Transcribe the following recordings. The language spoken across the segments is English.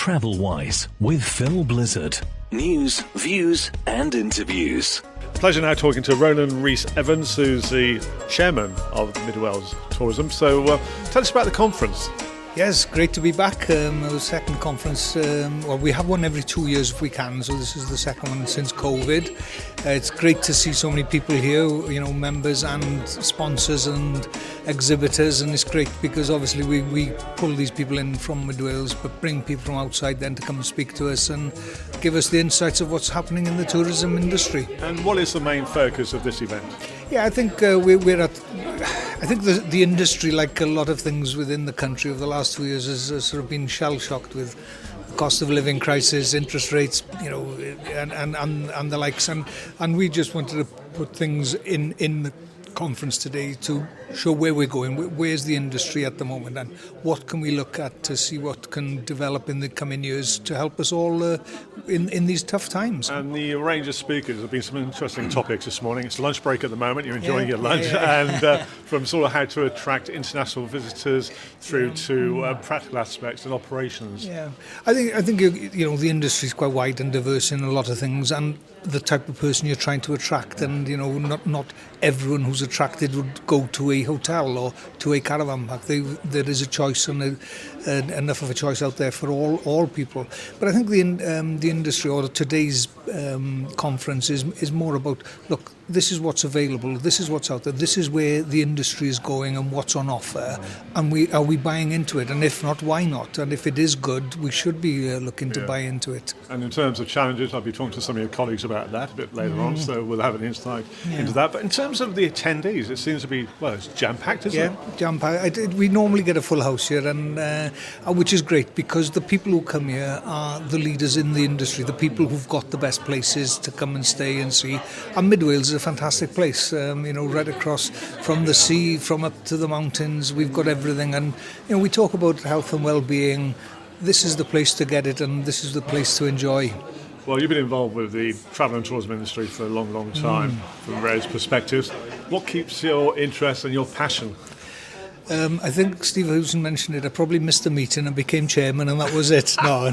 TravelWise with Phil Blizzard. News, views and interviews. Pleasure now talking to Ronan Rees-Evans, who's the chairman of Mid Wales Tourism. So tell us about the conference. Yes, great to be back. Our second conference, we have one every 2 years if we can, so this is the second one since COVID. It's great to see so many people here, members and sponsors and exhibitors, and it's great because obviously we pull these people in from Mid Wales, but bring people from outside then to come and speak to us and give us the insights of what's happening in the tourism industry. And what is the main focus of this event? Yeah, I think we're at. I think the industry, like a lot of things within the country over the last 2 years, has sort of been shell-shocked with the cost of living crisis, interest rates, and the likes. And we just wanted to put things in the conference today to show where we're going, where's the industry at the moment, and what can we look at to see what can develop in the coming years to help us all in these tough times. And the range of speakers, there have been some interesting topics this morning. It's lunch break at the moment, you're enjoying your lunch, and from sort of how to attract international visitors through to practical aspects and operations. Yeah, I think the industry is quite wide and diverse in a lot of things, and the type of person you're trying to attract, and not everyone who's attracted would go to a hotel or to a caravan park. There is a choice and enough of a choice out there for all people. But I think the industry or today's conference is more about, look, this is what's available, this is what's out there, this is where the industry is going and what's on offer, and are we buying into it? And if not, why not? And if it is good, we should be looking to buy into it. And in terms of challenges, I'll be talking to some of your colleagues about that a bit later on, so we'll have an insight into that. But in terms of the attendees, it seems to be, it's jam-packed, isn't it? Yeah, jam-packed. We normally get a full house here, and which is great because the people who come here are the leaders in the industry, the people who've got the best places to come and stay and see. And Mid Wales is a fantastic place, right across from the sea, from up to the mountains. We've got everything, and we talk about health and well-being. This is the place to get it, and this is the place to enjoy. Well, you've been involved with the travel and tourism industry for a long, long time from various perspectives. What keeps your interest and your passion? I think Steve Hewson mentioned it. I probably missed the meeting and became chairman, and that was it. No,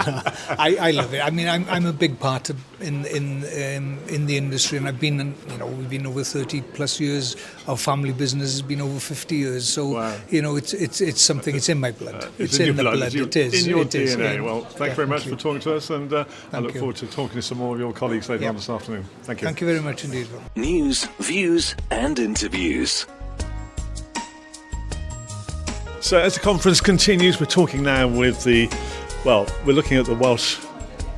I love it. I mean, I'm a big part of in the industry, and I've been, we've been over 30 plus years. Our family business has been over 50 years. So, wow. It's something. It's in my blood. It's in the blood. It is in your it DNA. Is, yeah. Well, thank you very much for talking to us, and I look forward to talking to some more of your colleagues later on this afternoon. Thank you. Thank you very much indeed. News, views and interviews. So as the conference continues, we're talking now with we're looking at the Welsh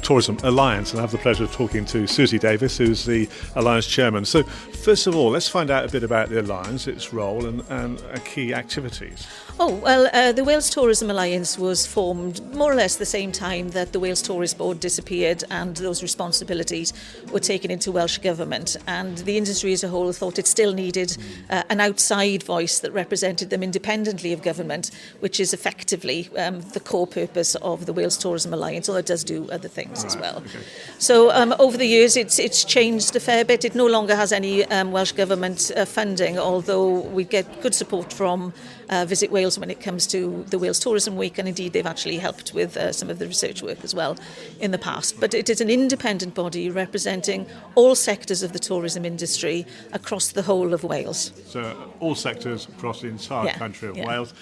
Tourism Alliance, and I have the pleasure of talking to Susie Davis, who's the Alliance Chairman. So first of all, let's find out a bit about the Alliance, its role and key activities. The Wales Tourism Alliance was formed more or less the same time that the Wales Tourist Board disappeared and those responsibilities were taken into Welsh Government, and the industry as a whole thought it still needed an outside voice that represented them independently of government, which is effectively the core purpose of the Wales Tourism Alliance, although it does do other things as well. Okay. So over the years it's changed a fair bit. It no longer has any Welsh Government funding, although we get good support from Visit Wales when it comes to the Wales Tourism Week, and indeed they've actually helped with some of the research work as well in the past. But it is an independent body representing all sectors of the tourism industry across the whole of Wales. So all sectors across the entire country of Wales.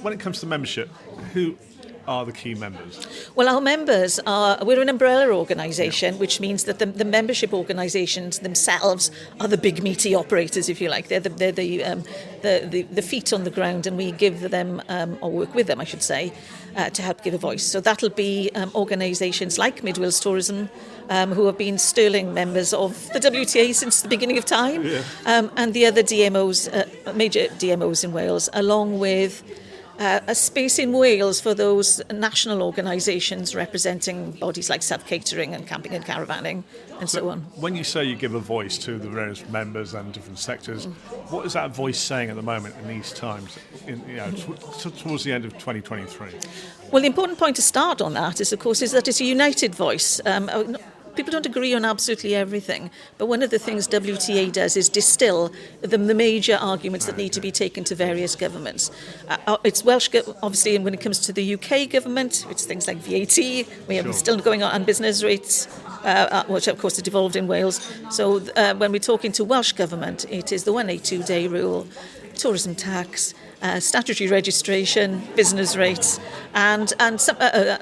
When it comes to membership, who are the key members? Well, our members we're an umbrella organisation, which means that the membership organisations themselves are the big meaty operators, if you like. They're the feet on the ground, and we give them, or work with them, I should say, to help give a voice. So that'll be organisations like Mid Wales Tourism, who have been sterling members of the WTA since the beginning of time, and the other DMOs, major DMOs in Wales, along with a space in Wales for those national organisations representing bodies like self-catering and camping and caravanning and so on. When you say you give a voice to the various members and different sectors, what is that voice saying at the moment in these times, towards the end of 2023? Well, the important point to start on that is, of course, is that it's a united voice. people don't agree on absolutely everything, but one of the things WTA does is distill the major arguments that need to be taken to various governments. It's Welsh, obviously, and when it comes to the UK government, it's things like VAT, we have still going on business rates, which of course are devolved in Wales. So when we're talking to Welsh government, it is the 182-day rule, tourism tax, statutory registration, business rates, and some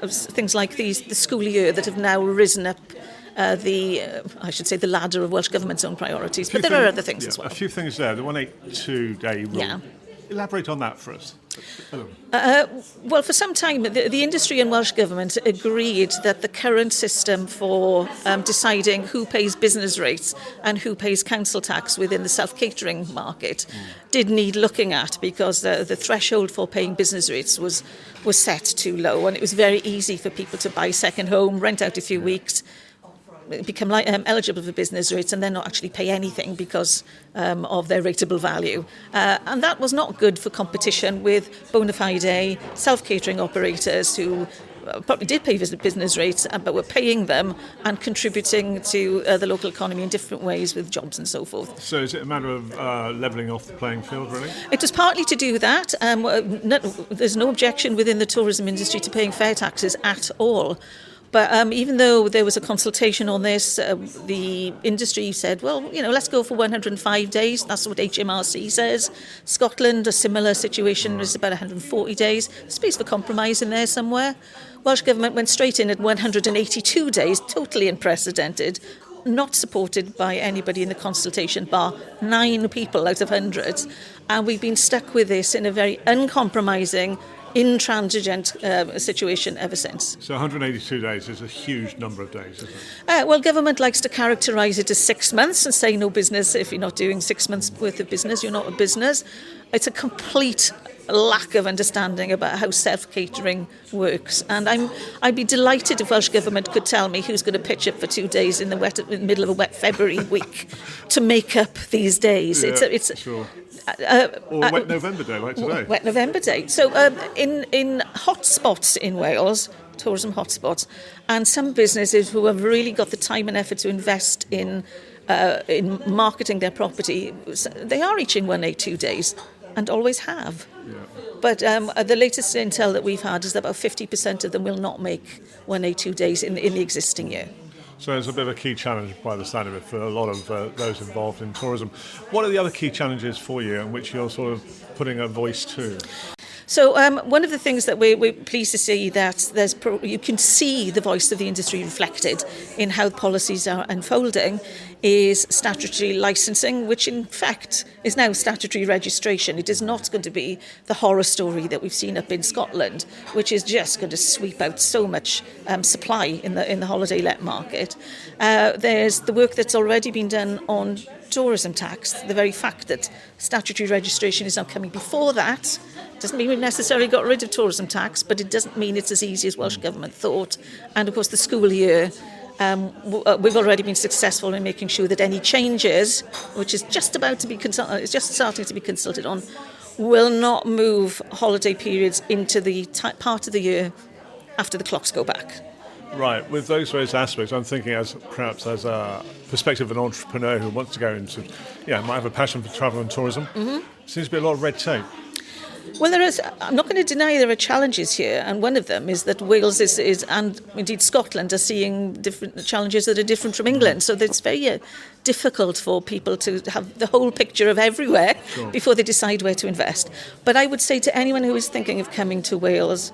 things like the school year that have now risen up the ladder of Welsh Government's own priorities. But there are other things as well. A few things there. The 182-day rule. Yeah. Elaborate on that for us. Well, for some time, the industry and Welsh Government agreed that the current system for deciding who pays business rates and who pays council tax within the self-catering market did need looking at, because the threshold for paying business rates was set too low, and it was very easy for people to buy a second home, rent out a few weeks, become eligible for business rates and then not actually pay anything because of their rateable value. And that was not good for competition with bona fide self-catering operators who probably did pay business rates, but were paying them and contributing to the local economy in different ways with jobs and so forth. So is it a matter of levelling off the playing field, really? It was partly to do that. There's no objection within the tourism industry to paying fair taxes at all. But even though there was a consultation on this, the industry said, well, let's go for 105 days. That's what HMRC says. Scotland, a similar situation, is about 140 days. Space for compromise in there somewhere. Welsh Government went straight in at 182 days, totally unprecedented, not supported by anybody in the consultation, bar 9 people out of hundreds. And we've been stuck with this in a very uncompromising, intransigent situation ever since. So 182 days is a huge number of days, isn't it? Well, government likes to characterise it as 6 months and say no business. If you're not doing 6 months worth of business, you're not a business. It's a complete lack of understanding about how self-catering works. And I'd be delighted if Welsh Government could tell me who's going to pitch up for 2 days in the middle of a wet February week to make up these days. It's sure. Or wet November day, like today. Wet November day. So in hotspots in Wales, tourism hotspots, and some businesses who have really got the time and effort to invest in marketing their property, they are reaching 182 days and always have. Yeah. But the latest intel that we've had is that about 50% of them will not make 182 days in the existing year. So it's a bit of a key challenge by the sound of it for a lot of those involved in tourism. What are the other key challenges for you in which you're sort of putting a voice to? So one of the things that we're pleased to see that you can see the voice of the industry reflected in how policies are unfolding is statutory licensing, which in fact is now statutory registration. It is not going to be the horror story that we've seen up in Scotland, which is just going to sweep out so much supply in the holiday let market. There's the work that's already been done on tourism tax. The very fact that statutory registration is now coming before that doesn't mean we've necessarily got rid of tourism tax, but it doesn't mean it's as easy as Welsh Government thought. And of course the school year, we've already been successful in making sure that any changes, which is just about to be it's just starting to be consulted on, will not move holiday periods into the part of the year after the clocks go back. Right, with those various aspects, I'm thinking perhaps as a perspective of an entrepreneur who wants to go into, might have a passion for travel and tourism. Mm-hmm. Seems to be a lot of red tape. Well, I'm not going to deny there are challenges here, and one of them is that Wales is and indeed Scotland are seeing different challenges that are different from England. So it's very difficult for people to have the whole picture of everywhere before they decide where to invest. But I would say to anyone who is thinking of coming to Wales,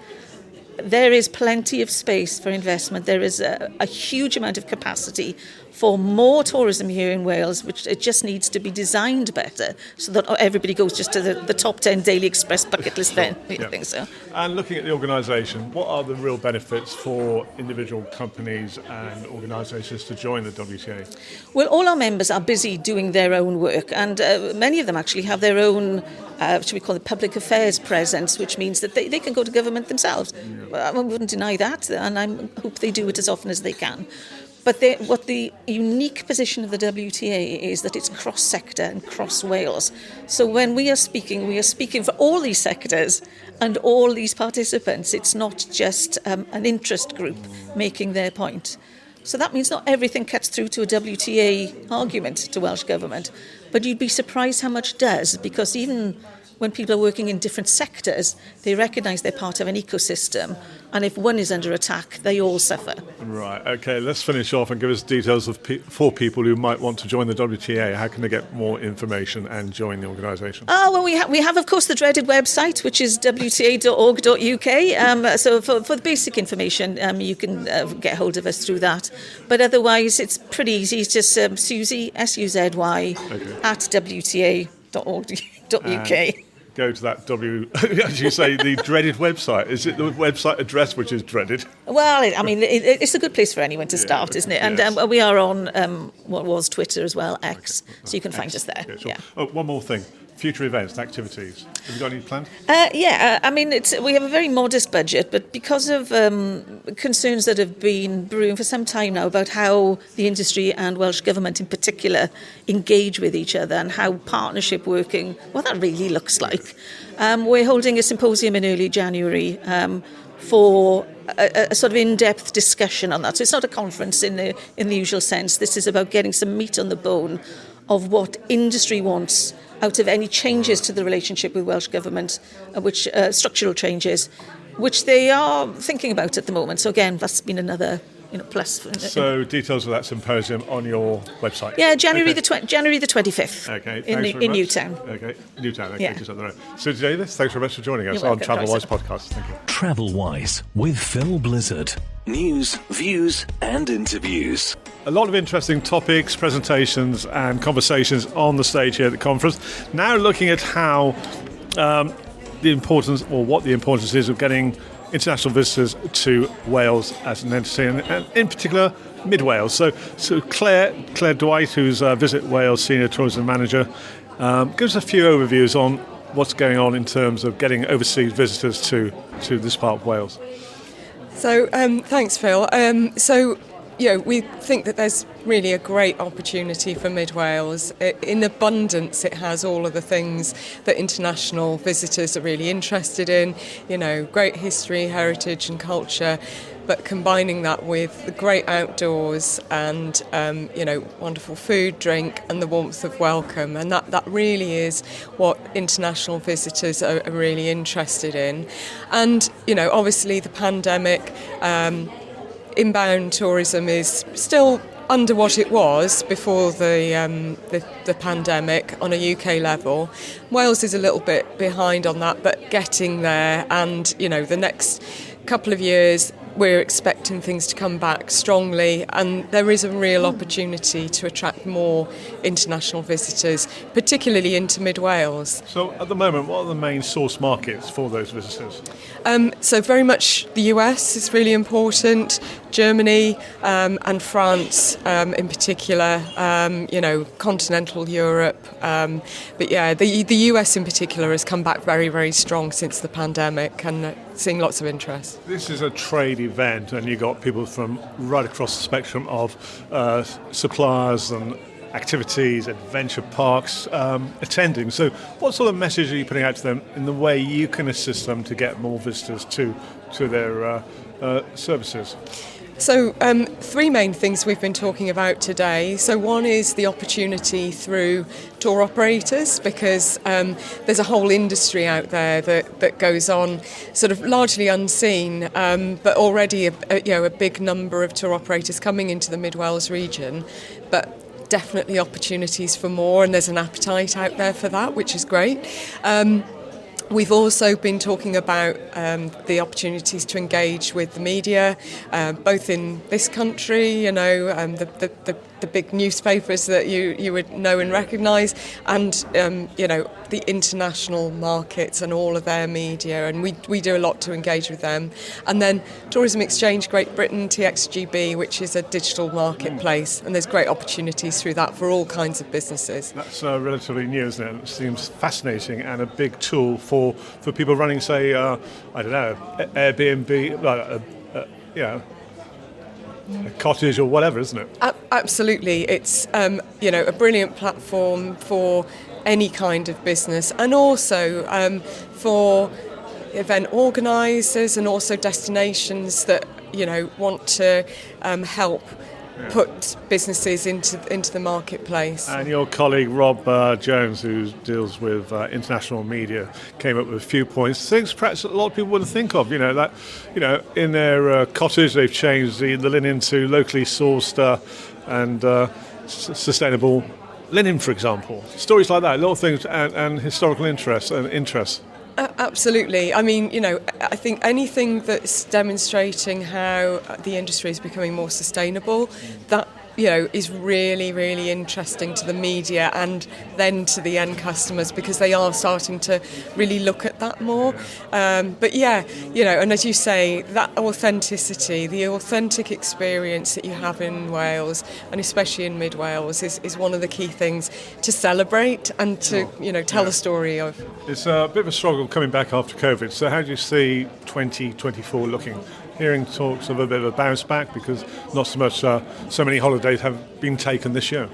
there is plenty of space for investment. There is a huge amount of capacity for more tourism here in Wales, which it just needs to be designed better so that everybody goes just to the top 10 Daily Express bucket list then. I think so. And looking at the organisation, what are the real benefits for individual companies and organisations to join the WTA? Well, all our members are busy doing their own work, and many of them actually have their own, should we call it, public affairs presence, which means that they can go to government themselves. I wouldn't deny that, and I hope they do it as often as they can. But what the unique position of the WTA is that it's cross-sector and cross-Wales. So when we are speaking for all these sectors and all these participants. It's not just an interest group making their point. So that means not everything cuts through to a WTA argument to Welsh Government, but you'd be surprised how much does, because even when people are working in different sectors, they recognise they're part of an ecosystem, and if one is under attack, they all suffer. Right, okay, let's finish off and give us details of for people who might want to join the WTA. How can they get more information and join the organisation? Well, we have, of course, the dreaded website, which is wta.org.uk. So for the basic information, you can get hold of us through that. But otherwise, it's pretty easy. It's just Suzy, S-U-Z-Y, at wta.org.uk. Go to that as you say, the dreaded website. Is it the website address which is dreaded? Well, it's a good place for anyone to start, isn't it? And yes. We are on what was Twitter as well, X, so you can find us there. Yeah, sure. Yeah. Oh, one more thing. Future events and activities. Have you got any plans? We have a very modest budget, but because of concerns that have been brewing for some time now about how the industry and Welsh Government in particular engage with each other and how partnership working, what that really looks like. We're holding a symposium in early January for a sort of in-depth discussion on that. So it's not a conference in the usual sense. This is about getting some meat on the bone of what industry wants out of any changes to the relationship with Welsh Government, which structural changes, which they are thinking about at the moment. So again, that's been another plus. So details of that symposium on your website. Yeah, January the 25th. Okay, in Newtown. Okay, Newtown. Okay, Yeah. just up the road. Suzy Davis, thanks very much for joining us You're on welcome, TravelWise Joyce. podcast. Thank you. TravelWise with Phil Blizzard. News, views, and interviews. A lot of interesting topics, presentations, and conversations on the stage here at the conference. Now looking at how what the importance is of getting international visitors to Wales as an entity, and in particular Mid Wales. So Claire Dwight, who's Visit Wales Senior Tourism Manager, gives us a few overviews on what's going on in terms of getting overseas visitors to this part of Wales. So thanks, Phil. We think that there's really a great opportunity for Mid Wales. In abundance, it has all of the things that international visitors are really interested in, great history, heritage and culture, but combining that with the great outdoors and, wonderful food, drink and the warmth of welcome. And that really is what international visitors are really interested in. And, obviously the pandemic, inbound tourism is still under what it was before the pandemic on a UK level. Wales is a little bit behind on that, but getting there. And, the next couple of years, we're expecting things to come back strongly, and there is a real opportunity to attract more international visitors, particularly into Mid Wales. So at the moment, what are the main source markets for those visitors? So very much the US is really important, Germany and France in particular, continental Europe. But yeah, the US in particular has come back very, very strong since the pandemic, and seeing lots of interest. This is a trade event, and you've got people from right across the spectrum of suppliers and activities, adventure parks attending. So what sort of message are you putting out to them in the way you can assist them to get more visitors to their services? So three main things we've been talking about today. So one is the opportunity through tour operators, because there's a whole industry out there that goes on sort of largely unseen, but already a big number of tour operators coming into the Mid Wales region, but definitely opportunities for more, and there's an appetite out there for that, which is great. We've also been talking about the opportunities to engage with the media, both in this country, the big newspapers that you would know and recognise, and the international markets and all of their media, and we do a lot to engage with them. And then Tourism Exchange Great Britain, TXGB, which is a digital marketplace, and there's great opportunities through that for all kinds of businesses. That's relatively new, isn't it? It seems fascinating and a big tool for people running, say, Airbnb, a cottage or whatever, isn't it? Absolutely. It's a brilliant platform for any kind of business, and also for event organisers and also destinations that want to help put businesses into the marketplace. And your colleague Rob Jones, who deals with international media, came up with a few points, things perhaps a lot of people wouldn't think of. In their cottage they've changed the linen to locally sourced and sustainable linen, for example. Stories like that, little things, and historical interests. Absolutely. I mean, I think anything that's demonstrating how the industry is becoming more sustainable, that is really, really interesting to the media and then to the end customers, because they are starting to really look at that more. And as you say, that authenticity, the authentic experience that you have in Wales, and especially in Mid Wales, is one of the key things to celebrate and to, tell the story of. It's a bit of a struggle coming back after COVID. So how do you see 2024 looking? Hearing talks of a bit of a bounce back because not so much, so many holidays have been taken this year.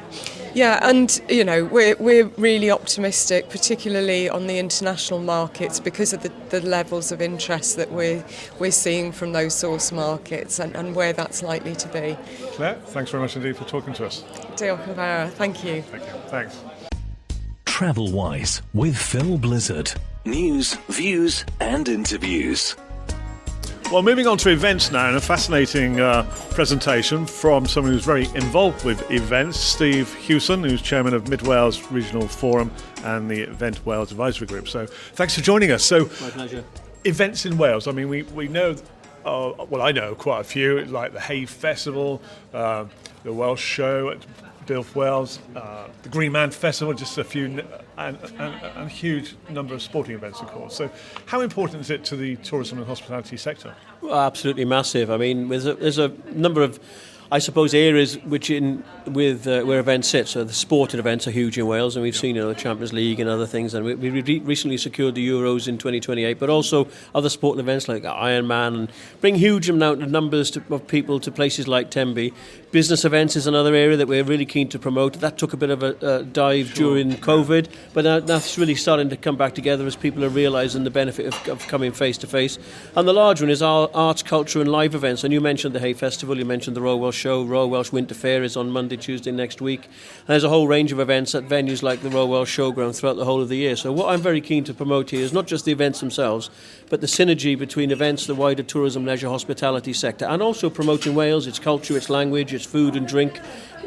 Yeah, and we're really optimistic, particularly on the international markets, because of the levels of interest that we're seeing from those source markets and where that's likely to be. Claire, thanks very much indeed for talking to us. Diolch yn fawr. Thank you. Thank you. Thanks. TravelWise with Phil Blizzard. News, views and interviews. Well, moving on to events now, and a fascinating presentation from someone who's very involved with events, Steve Hewson, who's chairman of Mid Wales Regional Forum and the Event Wales Advisory Group. So thanks for joining us. So, my pleasure. Events in Wales, I mean, we know, I know quite a few, like the Hay Festival, the Welsh Show at Builth Wells, the Green Man Festival, just a few, and a huge number of sporting events, of course. So how important is it to the tourism and hospitality sector? Well, absolutely massive. I mean, there's a number of, I suppose, areas where events sit. So the sporting events are huge in Wales, and we've seen the Champions League and other things. And we recently secured the Euros in 2028, but also other sporting events like Ironman, and bring huge amount of numbers of people to places like Tenby. Business events is another area that we're really keen to promote. That took a bit of a dive during COVID, but that's really starting to come back together as people are realising the benefit of coming face to face. And the large one is our arts, culture and live events. And you mentioned the Hay Festival, you mentioned the Royal Welsh Show. Royal Welsh Winter Fair is on Monday, Tuesday next week. And there's a whole range of events at venues like the Royal Welsh Showground throughout the whole of the year. So what I'm very keen to promote here is not just the events themselves, but the synergy between events, the wider tourism, leisure, hospitality sector, and also promoting Wales, its culture, its language, its food and drink,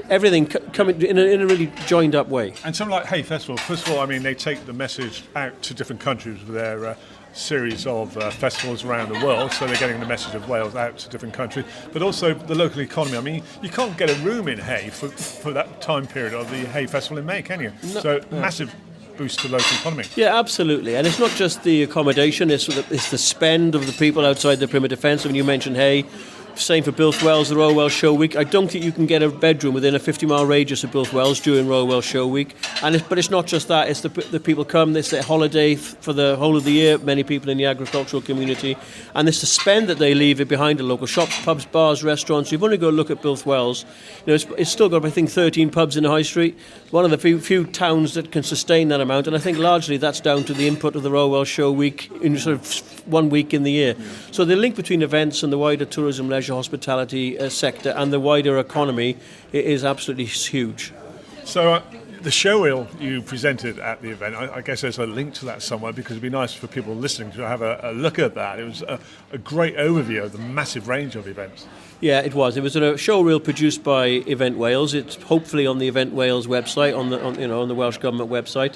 everything coming in a really joined up way. And something like Hay Festival, first of all, I mean, they take the message out to different countries with their series of festivals around the world, so they're getting the message of Wales out to different countries, but also the local economy. I mean, you can't get a room in Hay for that time period of the Hay Festival in May, can you? No, so massive boost to local economy. Yeah, absolutely. And it's not just the accommodation, it's the spend of the people outside the perimeter fence. When you mentioned Hay, same for Builth Wells, the Royal Welsh Show Week. I don't think you can get a bedroom within a 50-mile radius of Builth Wells during Royal Welsh Show Week. But it's not just that. It's the people come. It's their holiday for the whole of the year. Many people in the agricultural community, and it's the spend that they leave it behind in local shops, pubs, bars, restaurants. You've only got to look at Builth Wells. It's still got, I think, 13 pubs in the high street. One of the few towns that can sustain that amount, and I think largely that's down to the input of the Royal Welsh Show Week in sort of 1 week in the year. So the link between events and the wider tourism, leisure, hospitality sector and the wider economy is absolutely huge. So the show reel you presented at the event, I guess there's a link to that somewhere, because it'd be nice for people listening to have a look at that. It was a great overview of the massive range of events. Yeah, it was. It was a show reel produced by Event Wales. It's hopefully on the Event Wales website, on the Welsh Government website.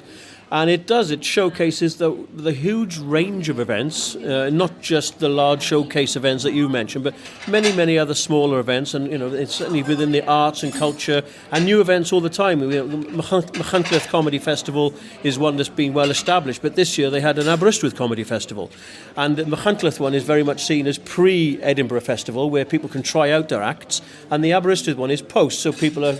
And it showcases the huge range of events, not just the large showcase events that you mentioned, but many, many other smaller events. And, it's certainly within the arts and culture and new events all the time. The Machynlleth Comedy Festival is one that's been well established, but this year they had an Aberystwyth Comedy Festival. And the Machynlleth one is very much seen as pre-Edinburgh Festival, where people can try out their acts. And the Aberystwyth one is post, so people are,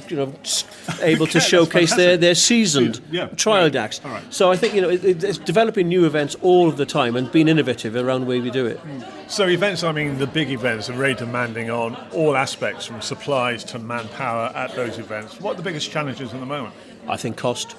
able to showcase their seasoned trial acts. Right. So I think it's developing new events all of the time and being innovative around the way we do it. So events, I mean, the big events are very demanding on all aspects, from supplies to manpower at those events. What are the biggest challenges at the moment? I think cost.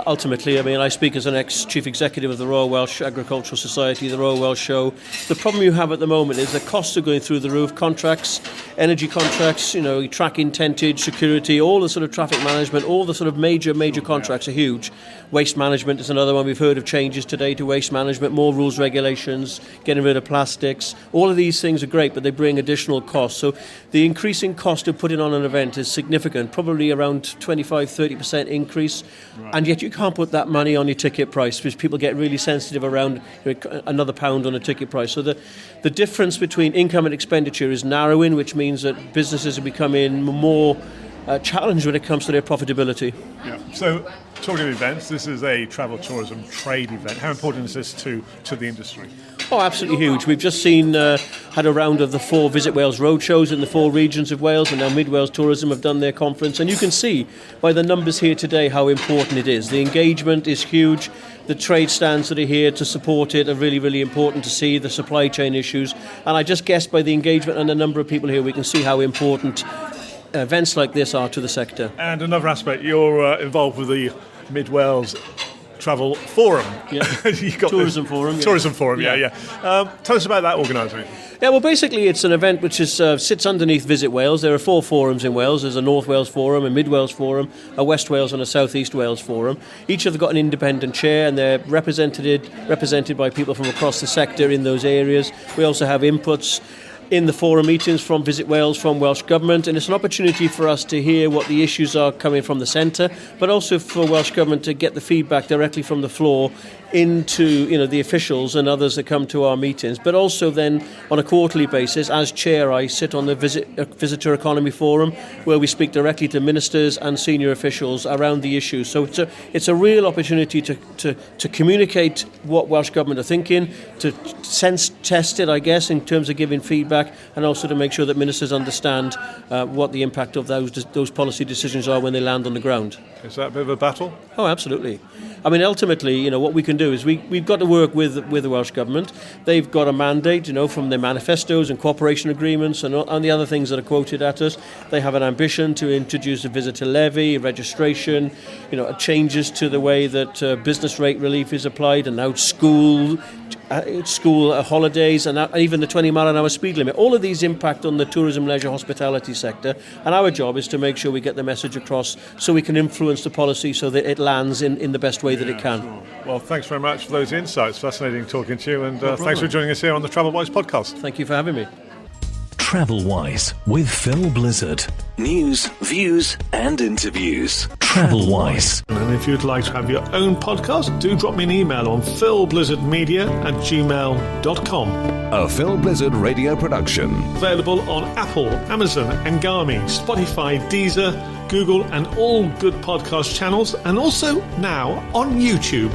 Ultimately, I mean, I speak as an ex-chief executive of the Royal Welsh Agricultural Society, the Royal Welsh Show. The problem you have at the moment is the costs are going through the roof. Contracts, energy contracts, tracking, tentage, security, all the sort of traffic management, all the sort of major contracts are huge. Waste management is another one. We've heard of changes today to waste management, more rules, regulations, getting rid of plastics. All of these things are great, but they bring additional costs. So the increasing cost of putting on an event is significant, probably around 25-30% increase. Right. And yet you can't put that money on your ticket price because people get really sensitive around another pound on a ticket price. So the difference between income and expenditure is narrowing, which means that businesses are becoming more challenged when it comes to their profitability. Yeah. So, talking of events, this is a travel tourism trade event. How important is this to the industry? Oh, absolutely huge. We've just had a round of the 4 Visit Wales roadshows in the 4 regions of Wales, and now Mid Wales Tourism have done their conference. And you can see by the numbers here today how important it is. The engagement is huge. The trade stands that are here to support it are really, really important to see, the supply chain issues. And I just guess by the engagement and the number of people here, we can see how important events like this are to the sector. And another aspect, you're involved with the Mid Wales Travel Forum. Yeah. Tourism Forum. Tourism Forum, yeah. Tell us about that organisation. Yeah, well, basically it's an event which sits underneath Visit Wales. There are 4 forums in Wales. There's a North Wales Forum, a Mid Wales Forum, a West Wales and a South East Wales Forum. Each have got an independent chair, and they're represented by people from across the sector in those areas. We also have inputs in the forum meetings from Visit Wales, from Welsh Government, and it's an opportunity for us to hear what the issues are coming from the centre, but also for Welsh Government to get the feedback directly from the floor into the officials and others that come to our meetings. But also then on a quarterly basis, as chair, I sit on the Visitor Economy Forum, where we speak directly to ministers and senior officials around the issues. So it's a real opportunity to communicate what Welsh Government are thinking, to sense test it, I guess, in terms of giving feedback, and also to make sure that ministers understand what the impact of those policy decisions are when they land on the ground. Is that a bit of a battle? Oh, absolutely. I mean, ultimately, what we can do is we've got to work with the Welsh Government. They've got a mandate, from their manifestos and cooperation agreements and the other things that are quoted at us. They have an ambition to introduce a visitor levy, registration, changes to the way that business rate relief is applied, and now school holidays, and even the 20-mile-an-hour speed limit. All of these impact on the tourism, leisure, hospitality sector, and our job is to make sure we get the message across so we can influence the policy so that it lands in the best way that it can. Sure. Well, thanks very much for those insights. Fascinating talking to you, and thanks for joining us here on the TravelWise podcast. Thank you for having me. TravelWise with Phil Blizzard. News, views and interviews. TravelWise. And if you'd like to have your own podcast, do drop me an email on philblizzardmedia@gmail.com. A Phil Blizzard radio production. Available on Apple, Amazon, Angami, Spotify, Deezer, Google and all good podcast channels, and also now on YouTube.